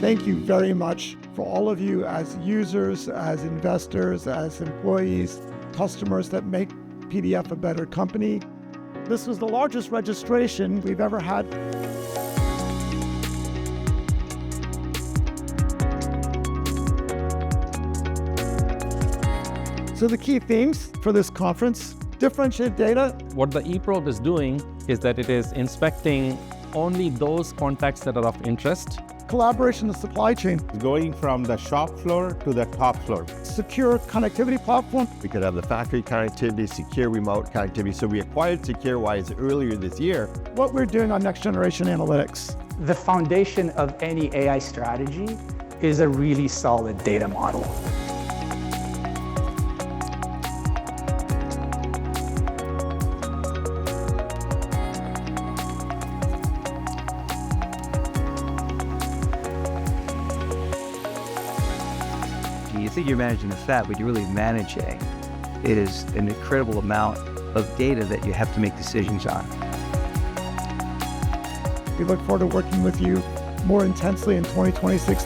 Thank you very much for all of you as users, as investors, as employees, customers that make PDF a better company. This was the largest registration we've ever had. So the key themes for this conference: differentiated data. What the eProbe is doing is that it is inspecting only those contacts that are of interest. Collaboration in the supply chain. Going from the shop floor to the top floor. Secure connectivity platform. We could have the factory connectivity, secure remote connectivity. So we acquired SecureWISE earlier this year. What we're doing on next generation analytics. The foundation of any AI strategy is a really solid data model. You think you're managing the fat, but you're really managing. It is an incredible amount of data that you have to make decisions on. We look forward to working with you more intensely in 2026.